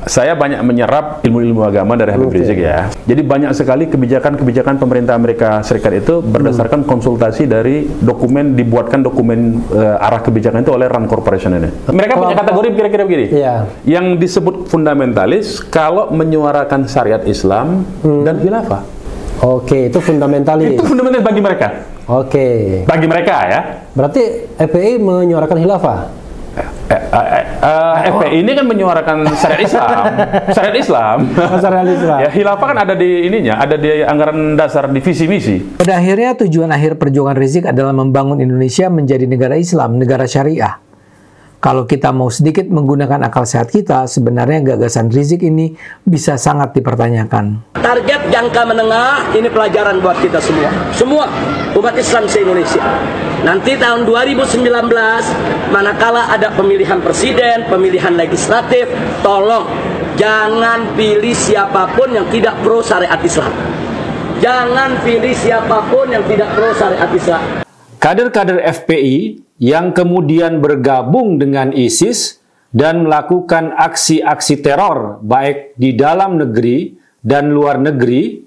Saya banyak menyerap ilmu-ilmu agama dari Habib Rizik ya. Jadi banyak sekali kebijakan-kebijakan pemerintah Amerika Serikat itu berdasarkan konsultasi dari dibuatkan dokumen arah kebijakan itu oleh Rand Corporation ini. Mereka punya kategori kira-kira begini. Iya. Yang disebut fundamentalis kalau menyuarakan syariat Islam dan khilafah. Oke, itu fundamentalis. Itu fundamentalis bagi mereka. Oke. Bagi mereka ya. Berarti FPI menyuarakan khilafah? FPI ini kan menyuarakan syariat Islam. Syariat Islam. Syariat Islam. Ya, khilafah kan ada di ininya, ada di anggaran dasar di visi misi. Pada akhirnya tujuan akhir perjuangan Rizik adalah membangun Indonesia menjadi negara Islam, negara syariah. Kalau kita mau sedikit menggunakan akal sehat kita, sebenarnya gagasan Rizik ini bisa sangat dipertanyakan. Target jangka menengah ini pelajaran buat kita semua. Semua umat Islam se-Indonesia. Nanti tahun 2019, manakala ada pemilihan presiden, pemilihan legislatif, tolong jangan pilih siapapun yang tidak pro syariat Islam. Jangan pilih siapapun yang tidak pro syariat Islam. Kader-kader FPI yang kemudian bergabung dengan ISIS dan melakukan aksi-aksi teror baik di dalam negeri dan luar negeri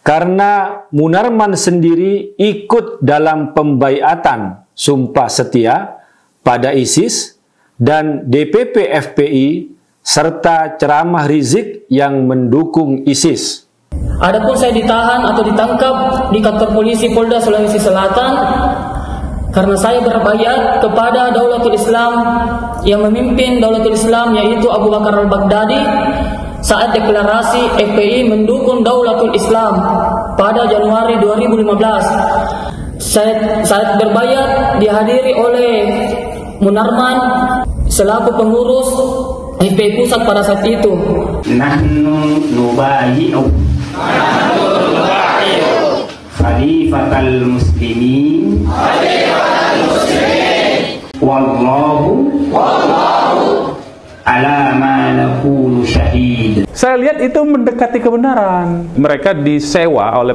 karena Munarman sendiri ikut dalam pembaiatan sumpah setia pada ISIS dan DPP FPI serta ceramah Rizik yang mendukung ISIS. Adapun saya ditahan atau ditangkap di kantor polisi Polda Sulawesi Selatan karena saya berbaiat kepada Daulatul Islam yang memimpin Daulatul Islam yaitu Abu Bakar Al-Baghdadi saat deklarasi FPI mendukung Daulatul Islam pada Januari 2015. Saat berbaiat dihadiri oleh Munarman selaku pengurus FPI pusat pada saat itu. Nahnu nubayi'u khalifatal muslimin wallahu ala ma naqulu syahid. Saya lihat itu mendekati kebenaran. Mereka disewa oleh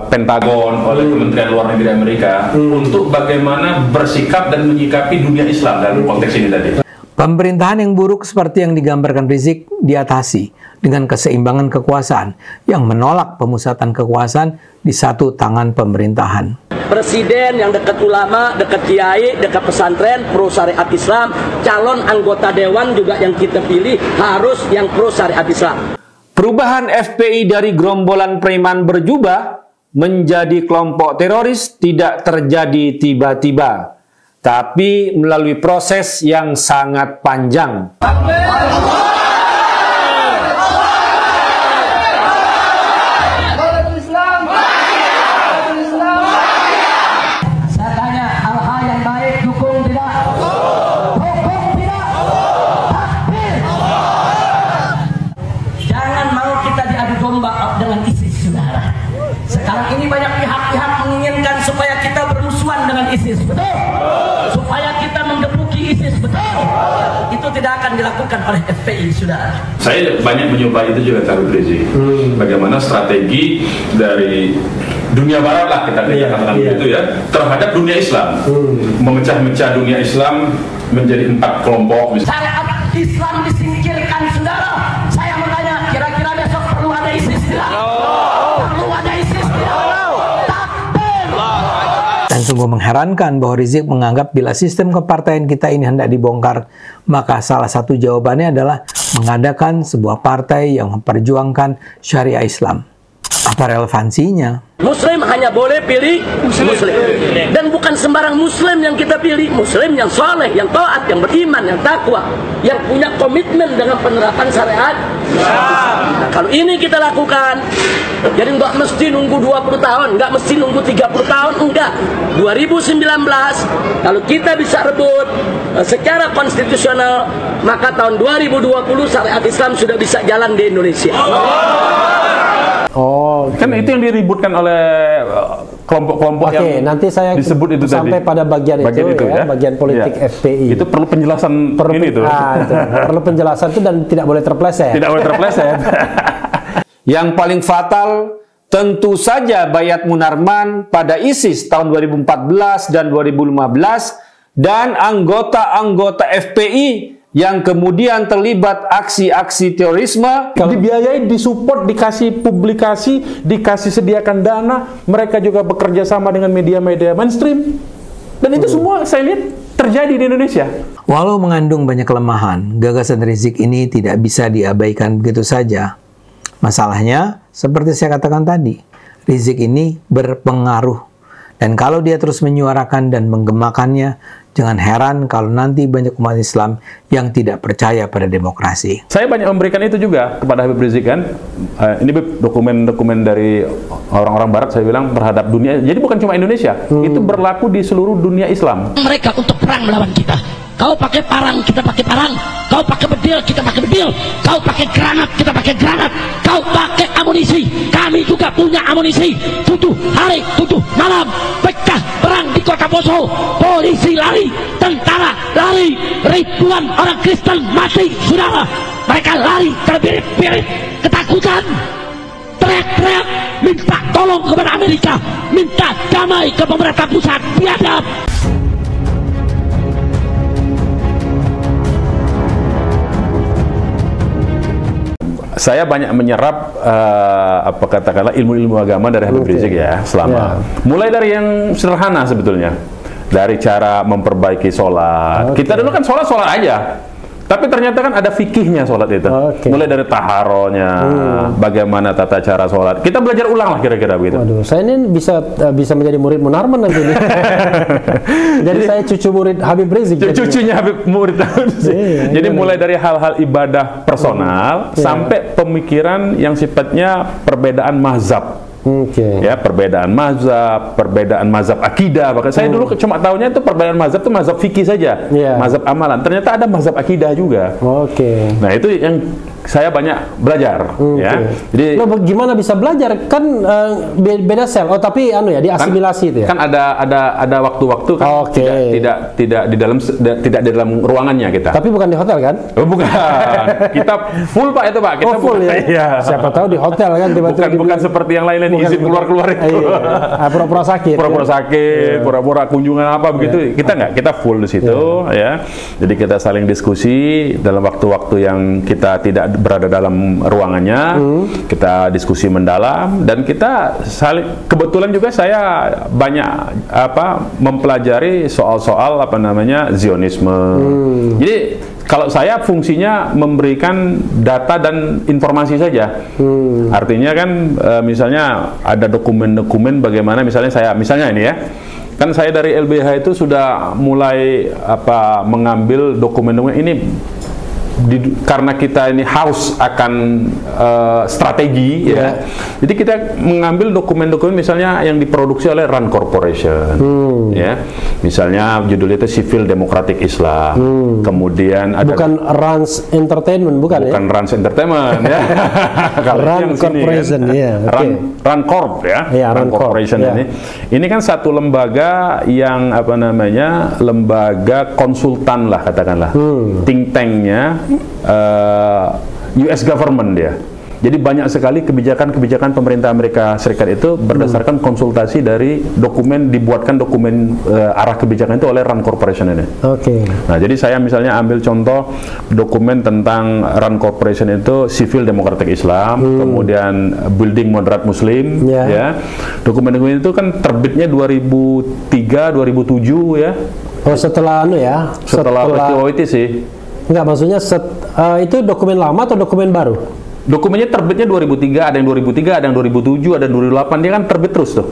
Pentagon, oleh Kementerian Luar Negeri Amerika untuk bagaimana bersikap dan menyikapi dunia Islam dalam konteks ini tadi. Pemerintahan yang buruk seperti yang digambarkan Rizik diatasi dengan keseimbangan kekuasaan yang menolak pemusatan kekuasaan di satu tangan pemerintahan. Presiden yang dekat ulama, dekat kiai, dekat pesantren, pro syariat Islam. Calon anggota dewan juga yang kita pilih harus yang pro syariat Islam. Perubahan FPI dari gerombolan preman berjubah menjadi kelompok teroris tidak terjadi tiba-tiba, tapi melalui proses yang sangat panjang. Tidak akan dilakukan oleh FPI, saudara. Saya banyak mencoba itu juga Habib Rizik. Bagaimana strategi dari dunia barat lah kita katakan begitu ya terhadap dunia Islam, memecah-mecah dunia Islam menjadi 4 kelompok. Syariat Islam disingkirkan, saudara. Saya bertanya, kira-kira besok perlu ada ISIS tidak? Perlu ada ISIS tidak? Dan sungguh mengherankan bahwa Rizik menganggap bila sistem kepartaian kita ini hendak dibongkar, maka salah satu jawabannya adalah mengadakan sebuah partai yang memperjuangkan syariah Islam. Apa relevansinya? Muslim hanya boleh pilih Muslim. Dan bukan sembarang Muslim yang kita pilih. Muslim yang soleh, yang taat, yang beriman, yang takwa, yang punya komitmen dengan penerapan syariat. Nah, kalau ini kita lakukan, jadi nggak mesti nunggu 20 tahun, nggak mesti nunggu 30 tahun, enggak. 2019, kalau kita bisa rebut secara konstitusional, maka tahun 2020 syariat Islam sudah bisa jalan di Indonesia. Oh, kan itu yang diributkan oleh kelompok-kelompok yang nanti saya disebut itu sampai tadi. pada bagian itu ya, bagian politik FPI. Itu perlu penjelasan ini tuh. Perlu penjelasan itu dan tidak boleh terpleset. Tidak boleh terpleset. Yang paling fatal tentu saja bayat Munarman pada ISIS tahun 2014 dan 2015 dan anggota-anggota FPI yang kemudian terlibat aksi-aksi terorisme. Dibiayai, disupport, dikasih publikasi, dikasih sediakan dana, mereka juga bekerja sama dengan media-media mainstream. Dan itu semua saya lihat terjadi di Indonesia. Walau mengandung banyak kelemahan, gagasan Rizik ini tidak bisa diabaikan begitu saja. Masalahnya, seperti saya katakan tadi, Rizik ini berpengaruh. Dan kalau dia terus menyuarakan dan menggemakannya, jangan heran kalau nanti banyak umat Islam yang tidak percaya pada demokrasi. Saya banyak memberikan itu juga kepada Habib Rizik kan. Ini dokumen-dokumen dari orang-orang Barat, saya bilang terhadap dunia. Jadi bukan cuma Indonesia, itu berlaku di seluruh dunia Islam. Mereka untuk perang melawan kita. Kau pakai parang, kita pakai parang. Kau pakai bedil, kita pakai bedil. Kau pakai granat, kita pakai granat. Kau pakai amunisi, kami juga punya amunisi. 7 hari, 7 malam, pecah perang di Kota Poso. Polisi lari, tentara lari, ribuan orang Kristen mati, saudara. Mereka lari terbirit-birit, ketakutan, teriak-teriak, minta tolong kepada Amerika, minta damai ke pemerintah pusat. Biadab. Saya banyak menyerap apa katakanlah ilmu-ilmu agama dari Habib Rizik ya selama. Mulai dari yang sederhana sebetulnya, dari cara memperbaiki sholat. Kita dulu kan sholat aja. Tapi ternyata kan ada fikihnya sholat itu. Mulai dari taharonya, bagaimana tata cara sholat. Kita belajar ulang lah kira-kira begitu. Waduh, saya ini bisa menjadi murid Munarman nanti nih. Jadi saya cucu murid Habib Rizik. Cucunya Habib murid Habib Rizik. Jadi mulai dari hal-hal ibadah personal sampai pemikiran yang sifatnya perbedaan mazhab. Ya, perbedaan mazhab akidah. Bahkan saya dulu cuma tahunya itu perbedaan mazhab itu mazhab fikih saja, mazhab amalan. Ternyata ada mazhab akidah juga. Nah, itu yang saya banyak belajar. Ya. Jadi gimana bisa belajar? Kan beda sel. Oh, tapi diasimilasi itu ya. Kan ada waktu-waktu kan tidak di dalam ruangannya kita. Tapi bukan di hotel kan? Oh, bukan. Kita full Pak itu Pak. Kita full ya. Iya. Siapa tahu di hotel kan tiba-tiba. Bukan seperti yang lain-lain izin keluar-keluar itu. Pura-pura sakit. Pura-pura sakit, pura-pura kunjungan apa begitu. Kita enggak, kita full di situ ya. Jadi kita saling diskusi dalam waktu-waktu yang kita tidak berada dalam ruangannya, kita diskusi mendalam dan kita saling, kebetulan juga saya banyak mempelajari soal-soal Zionisme. Jadi kalau saya fungsinya memberikan data dan informasi saja. Artinya kan misalnya ada dokumen-dokumen bagaimana misalnya ini ya. Kan saya dari LBH itu sudah mulai mengambil dokumen-dokumen ini karena kita ini haus akan strategi ya. Jadi kita mengambil dokumen-dokumen misalnya yang diproduksi oleh RAND Corporation ya. Misalnya judulnya itu Civil Democratic Islam. Kemudian ada bukan Rans Entertainment bukan Rans Entertainment ya. RAND Corporation kan, ya. RAND Corp ya. RAND Corporation ini. Ini kan satu lembaga yang lembaga konsultan lah katakanlah. Think tanknya US government dia. Jadi banyak sekali kebijakan-kebijakan pemerintah Amerika Serikat itu berdasarkan konsultasi dari dibuatkan dokumen arah kebijakan itu oleh RAND Corporation ini. Nah, jadi saya misalnya ambil contoh dokumen tentang RAND Corporation itu Civil Democratic Islam, kemudian Building Moderate Muslim, ya. Dokumen-dokumen itu kan terbitnya 2003, 2007 ya. Oh, setelah Setelah peristiwa itu sih. Enggak, maksudnya itu dokumen lama atau dokumen baru? Dokumennya terbitnya 2003, ada yang 2003, ada yang 2007, ada yang 2008, dia kan terbit terus tuh.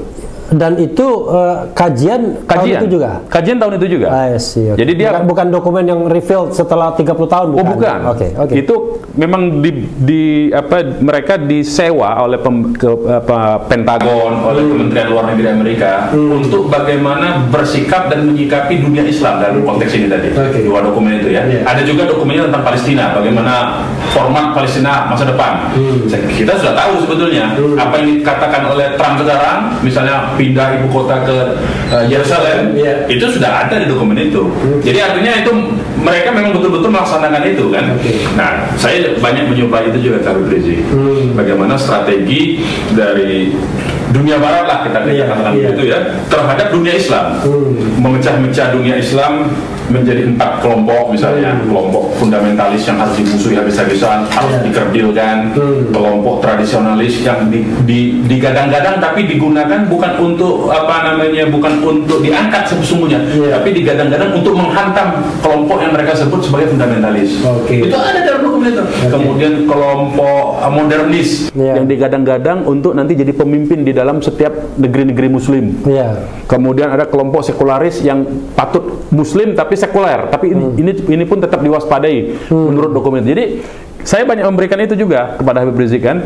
Dan itu kajian tahun itu juga? Kajian tahun itu juga. Jadi dia bukan dokumen yang revealed setelah 30 tahun bukan? Oh, bukan. Itu memang mereka disewa oleh Pentagon, oleh Kementerian Luar Negeri Amerika untuk bagaimana bersikap dan menyikapi dunia Islam dalam konteks ini tadi. Dua dokumen itu ya. Ada juga dokumennya tentang Palestina, bagaimana format Palestina masa depan. Kita sudah tahu sebetulnya apa yang dikatakan oleh Trump sekarang, misalnya pindah ibu kota ke Yerusalem, itu sudah ada di dokumen itu. Jadi artinya itu mereka memang betul-betul melaksanakan itu kan. Nah, saya banyak mencoba itu juga Habib Rizik. Bagaimana strategi dari dunia barat lah kita katakan begitu ya, terhadap dunia Islam, memecah-mecah dunia Islam menjadi 4 kelompok misalnya, kelompok fundamentalis yang harus dimusuhi habis-habisan, harus dikerdilkan, kelompok tradisionalis yang digadang-gadang tapi digunakan bukan untuk bukan untuk diangkat sesungguhnya, tapi digadang-gadang untuk menghantam kelompok yang mereka sebut sebagai fundamentalis. Itu ada dalam hukum itu. Kemudian kelompok modernis yang digadang-gadang untuk nanti jadi pemimpin di dalam setiap negeri-negeri Muslim. Kemudian ada kelompok sekularis yang patut Muslim tapi sekuler, tapi ini pun tetap diwaspadai menurut dokumen. Jadi saya banyak memberikan itu juga kepada Habib Rizik kan.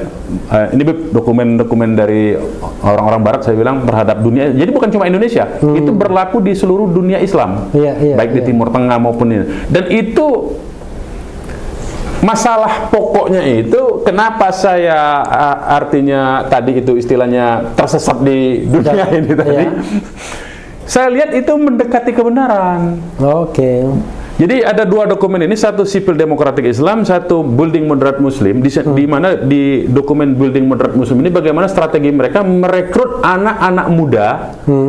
Ini dokumen-dokumen dari orang-orang Barat, saya bilang terhadap dunia. Jadi bukan cuma Indonesia, itu berlaku di seluruh dunia Islam, baik di Timur Tengah maupun ini. Dan itu masalah pokoknya itu kenapa saya artinya tadi itu istilahnya tersesat di dunia ini tadi. Saya lihat itu mendekati kebenaran. Jadi ada 2 dokumen ini, satu Sipil Demokratik Islam, satu Building Moderate Muslim. Di mana di dokumen Building Moderate Muslim ini bagaimana strategi mereka merekrut anak-anak muda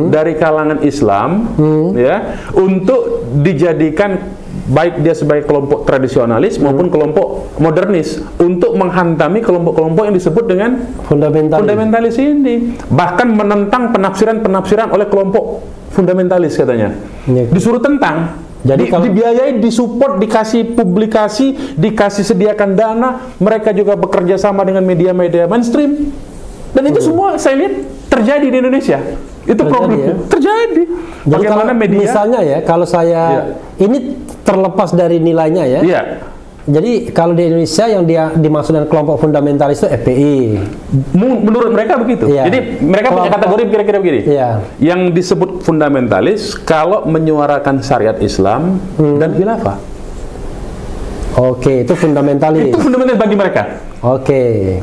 dari kalangan Islam ya untuk dijadikan baik dia sebagai kelompok tradisionalis maupun kelompok modernis untuk menghantami kelompok-kelompok yang disebut dengan fundamentalis ini, bahkan menentang penafsiran-penafsiran oleh kelompok fundamentalis katanya. Disuruh tentang. Jadi dibiayai, disupport, dikasih publikasi, dikasih sediakan dana, mereka juga bekerja sama dengan media-media mainstream. Dan itu semua saya lihat terjadi di Indonesia. Itu problemnya. Terjadi. Bagaimana media? Misalnya ya, kalau saya ini terlepas dari nilainya ya. Jadi kalau di Indonesia yang dia dimaksud dengan kelompok fundamentalis itu FPI. Menurut mereka begitu. Jadi mereka punya kategori kira-kira begini. Yang disebut fundamentalis kalau menyuarakan syariat Islam dan khilafah. Itu fundamentalis. Itu fundamentalis bagi mereka.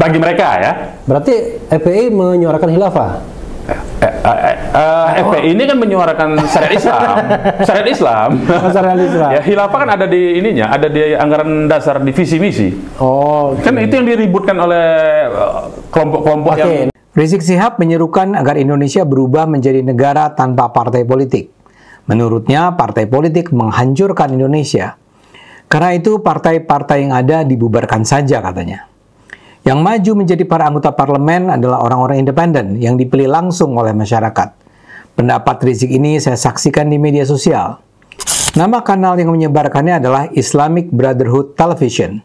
Bagi mereka ya. Berarti FPI menyuarakan khilafah. FPI ini kan menyuarakan syariat Islam. Syariat Islam. Ya, khilafah kan ada di ininya, ada di anggaran dasar di visi misi. Kan itu yang diributkan oleh kelompok-kelompok yang. Rizik Syihab menyerukan agar Indonesia berubah menjadi negara tanpa partai politik. Menurutnya, partai politik menghancurkan Indonesia. Karena itu, partai-partai yang ada dibubarkan saja katanya. Yang maju menjadi para anggota parlemen adalah orang-orang independen yang dipilih langsung oleh masyarakat. Pendapat Rizik ini saya saksikan di media sosial. Nama kanal yang menyebarkannya adalah Islamic Brotherhood Television.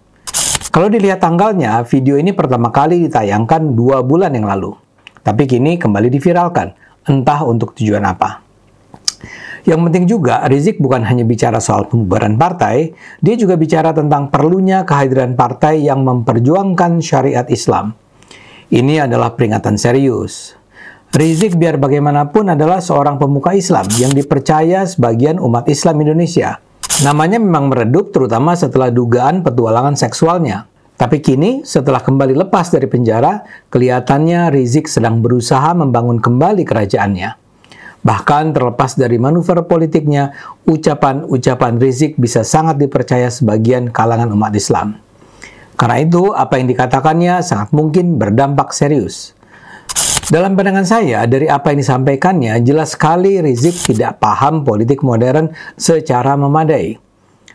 Kalau dilihat tanggalnya, video ini pertama kali ditayangkan 2 bulan yang lalu. Tapi kini kembali diviralkan, entah untuk tujuan apa. Yang penting juga, Rizik bukan hanya bicara soal pembubaran partai, dia juga bicara tentang perlunya kehadiran partai yang memperjuangkan syariat Islam. Ini adalah peringatan serius. Rizik biar bagaimanapun adalah seorang pemuka Islam yang dipercaya sebagian umat Islam Indonesia. Namanya memang meredup terutama setelah dugaan petualangan seksualnya. Tapi kini, setelah kembali lepas dari penjara, kelihatannya Rizik sedang berusaha membangun kembali kerajaannya. Bahkan terlepas dari manuver politiknya, ucapan-ucapan Rizik bisa sangat dipercaya sebagian kalangan umat Islam. Karena itu, apa yang dikatakannya sangat mungkin berdampak serius. Dalam pandangan saya, dari apa yang disampaikannya, jelas sekali Rizik tidak paham politik modern secara memadai.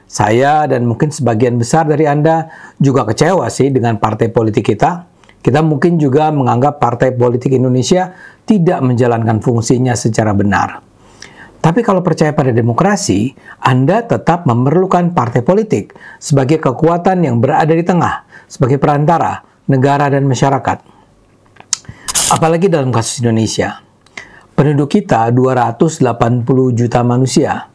Saya dan mungkin sebagian besar dari Anda juga kecewa sih dengan partai politik kita. Kita mungkin juga menganggap partai politik Indonesia tidak menjalankan fungsinya secara benar. Tapi kalau percaya pada demokrasi, Anda tetap memerlukan partai politik sebagai kekuatan yang berada di tengah, sebagai perantara negara dan masyarakat. Apalagi dalam kasus Indonesia. Penduduk kita 280 juta manusia.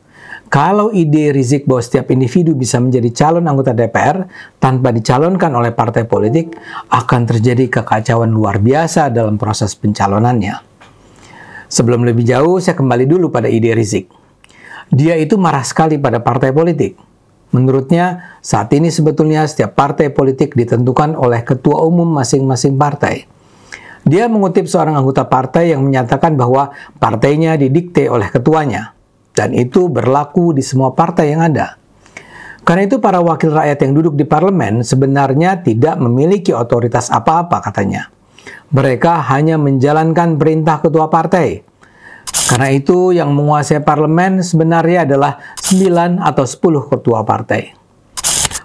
Kalau ide Rizik bahwa setiap individu bisa menjadi calon anggota DPR tanpa dicalonkan oleh partai politik, akan terjadi kekacauan luar biasa dalam proses pencalonannya. Sebelum lebih jauh, saya kembali dulu pada ide Rizik. Dia itu marah sekali pada partai politik. Menurutnya, saat ini sebetulnya setiap partai politik ditentukan oleh ketua umum masing-masing partai. Dia mengutip seorang anggota partai yang menyatakan bahwa partainya didikte oleh ketuanya. Dan itu berlaku di semua partai yang ada. Karena itu para wakil rakyat yang duduk di parlemen sebenarnya tidak memiliki otoritas apa-apa katanya. Mereka hanya menjalankan perintah ketua partai. Karena itu yang menguasai parlemen sebenarnya adalah 9 atau 10 ketua partai.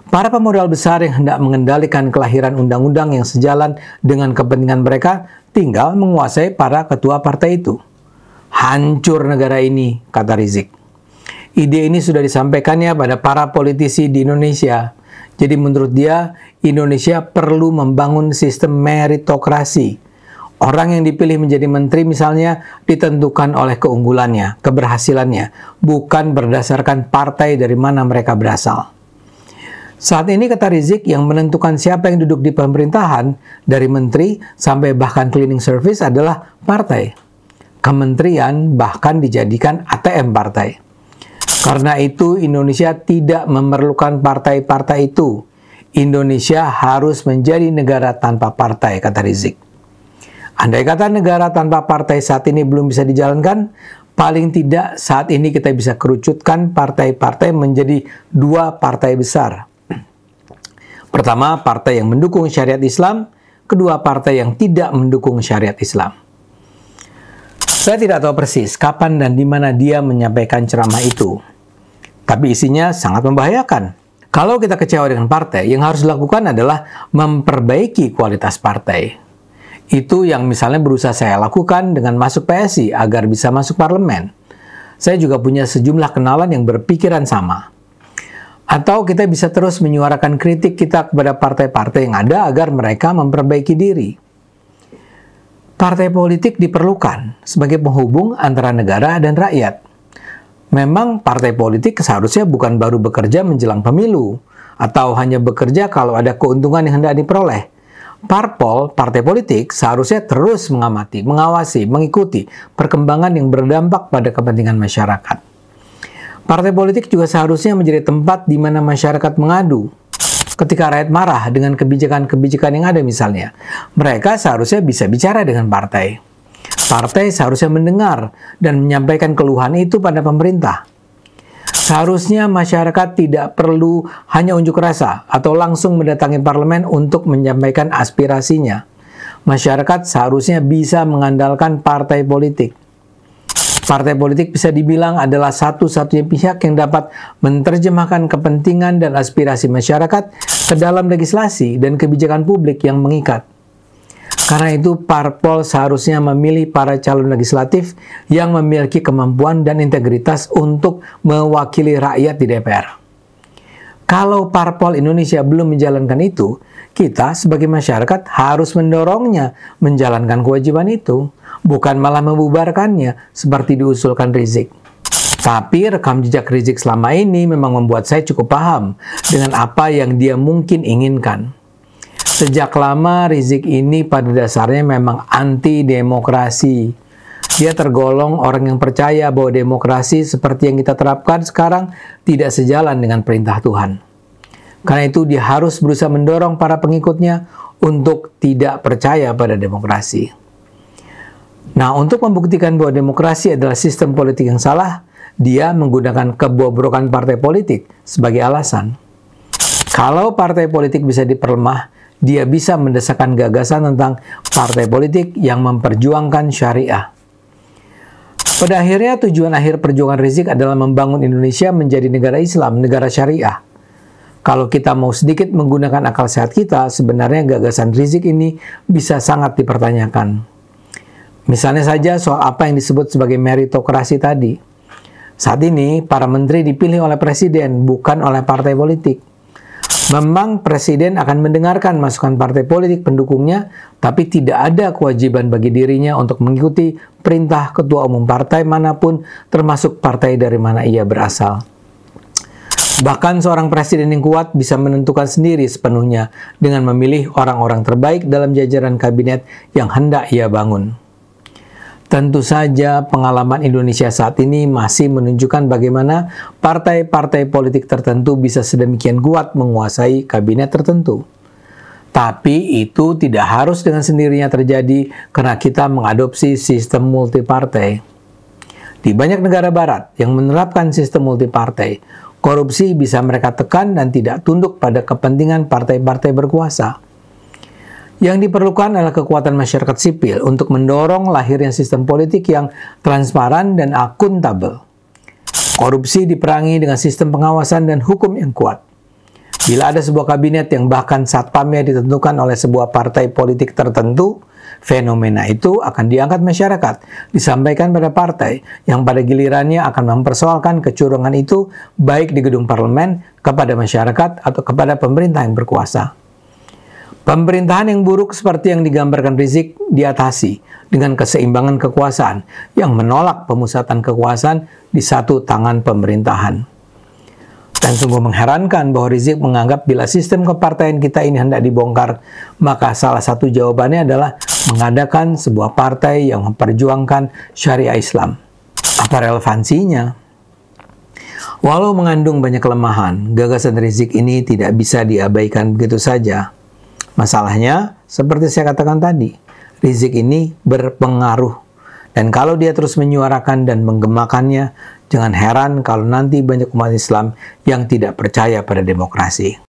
Para pemodal besar yang hendak mengendalikan kelahiran undang-undang yang sejalan dengan kepentingan mereka tinggal menguasai para ketua partai itu. Hancur negara ini, kata Rizik. Ide ini sudah disampaikannya pada para politisi di Indonesia. Jadi menurut dia, Indonesia perlu membangun sistem meritokrasi. Orang yang dipilih menjadi menteri misalnya ditentukan oleh keunggulannya, keberhasilannya, bukan berdasarkan partai dari mana mereka berasal. Saat ini, kata Rizik, yang menentukan siapa yang duduk di pemerintahan, dari menteri sampai bahkan cleaning service adalah partai. Kementerian bahkan dijadikan ATM partai. Karena itu, Indonesia tidak memerlukan partai-partai itu. Indonesia harus menjadi negara tanpa partai, kata Rizik. Andai kata negara tanpa partai saat ini belum bisa dijalankan, paling tidak saat ini kita bisa kerucutkan partai-partai menjadi 2 partai besar. Pertama, partai yang mendukung syariat Islam. Kedua, partai yang tidak mendukung syariat Islam. Saya tidak tahu persis kapan dan di mana dia menyampaikan ceramah itu. Tapi isinya sangat membahayakan. Kalau kita kecewa dengan partai, yang harus dilakukan adalah memperbaiki kualitas partai. Itu yang misalnya berusaha saya lakukan dengan masuk PSI agar bisa masuk parlemen. Saya juga punya sejumlah kenalan yang berpikiran sama. Atau kita bisa terus menyuarakan kritik kita kepada partai-partai yang ada agar mereka memperbaiki diri. Partai politik diperlukan sebagai penghubung antara negara dan rakyat. Memang partai politik seharusnya bukan baru bekerja menjelang pemilu, atau hanya bekerja kalau ada keuntungan yang hendak diperoleh. Parpol, partai politik, seharusnya terus mengamati, mengawasi, mengikuti perkembangan yang berdampak pada kepentingan masyarakat. Partai politik juga seharusnya menjadi tempat di mana masyarakat mengadu. Ketika rakyat marah dengan kebijakan-kebijakan yang ada misalnya, mereka seharusnya bisa bicara dengan partai. Partai seharusnya mendengar dan menyampaikan keluhan itu pada pemerintah. Seharusnya masyarakat tidak perlu hanya unjuk rasa atau langsung mendatangi parlemen untuk menyampaikan aspirasinya. Masyarakat seharusnya bisa mengandalkan partai politik. Partai politik bisa dibilang adalah satu-satunya pihak yang dapat menerjemahkan kepentingan dan aspirasi masyarakat ke dalam legislasi dan kebijakan publik yang mengikat. Karena itu, parpol seharusnya memilih para calon legislatif yang memiliki kemampuan dan integritas untuk mewakili rakyat di DPR. Kalau parpol Indonesia belum menjalankan itu, kita sebagai masyarakat harus mendorongnya menjalankan kewajiban itu, bukan malah membubarkannya seperti diusulkan Rizik. Tapi rekam jejak Rizik selama ini memang membuat saya cukup paham dengan apa yang dia mungkin inginkan. Sejak lama Rizik ini pada dasarnya memang anti demokrasi. Dia tergolong orang yang percaya bahwa demokrasi seperti yang kita terapkan sekarang tidak sejalan dengan perintah Tuhan. Karena itu dia harus berusaha mendorong para pengikutnya untuk tidak percaya pada demokrasi. Nah, untuk membuktikan bahwa demokrasi adalah sistem politik yang salah, dia menggunakan kebobrokan partai politik sebagai alasan. Kalau partai politik bisa diperlemah, dia bisa mendesakkan gagasan tentang partai politik yang memperjuangkan syariah. Pada akhirnya, tujuan akhir perjuangan Rizik adalah membangun Indonesia menjadi negara Islam, negara syariah. Kalau kita mau sedikit menggunakan akal sehat kita, sebenarnya gagasan Rizik ini bisa sangat dipertanyakan. Misalnya saja soal apa yang disebut sebagai meritokrasi tadi. Saat ini, para menteri dipilih oleh presiden, bukan oleh partai politik. Memang presiden akan mendengarkan masukan partai politik pendukungnya, tapi tidak ada kewajiban bagi dirinya untuk mengikuti perintah ketua umum partai manapun, termasuk partai dari mana ia berasal. Bahkan seorang presiden yang kuat bisa menentukan sendiri sepenuhnya dengan memilih orang-orang terbaik dalam jajaran kabinet yang hendak ia bangun. Tentu saja pengalaman Indonesia saat ini masih menunjukkan bagaimana partai-partai politik tertentu bisa sedemikian kuat menguasai kabinet tertentu. Tapi itu tidak harus dengan sendirinya terjadi karena kita mengadopsi sistem multipartai. Di banyak negara barat yang menerapkan sistem multipartai, korupsi bisa mereka tekan dan tidak tunduk pada kepentingan partai-partai berkuasa. Yang diperlukan adalah kekuatan masyarakat sipil untuk mendorong lahirnya sistem politik yang transparan dan akuntabel. Korupsi diperangi dengan sistem pengawasan dan hukum yang kuat. Bila ada sebuah kabinet yang bahkan satpamnya ditentukan oleh sebuah partai politik tertentu, fenomena itu akan diangkat masyarakat, disampaikan pada partai yang pada gilirannya akan mempersoalkan kecurangan itu baik di gedung parlemen, kepada masyarakat, atau kepada pemerintah yang berkuasa. Pemerintahan yang buruk seperti yang digambarkan Rizik diatasi dengan keseimbangan kekuasaan yang menolak pemusatan kekuasaan di satu tangan pemerintahan. Dan sungguh mengherankan bahwa Rizik menganggap bila sistem kepartaian kita ini hendak dibongkar, maka salah satu jawabannya adalah mengadakan sebuah partai yang memperjuangkan syariah Islam. Apa relevansinya? Walau mengandung banyak kelemahan, gagasan Rizik ini tidak bisa diabaikan begitu saja. Masalahnya, seperti saya katakan tadi, Rizik ini berpengaruh. Dan kalau dia terus menyuarakan dan menggemakannya, jangan heran kalau nanti banyak umat Islam yang tidak percaya pada demokrasi.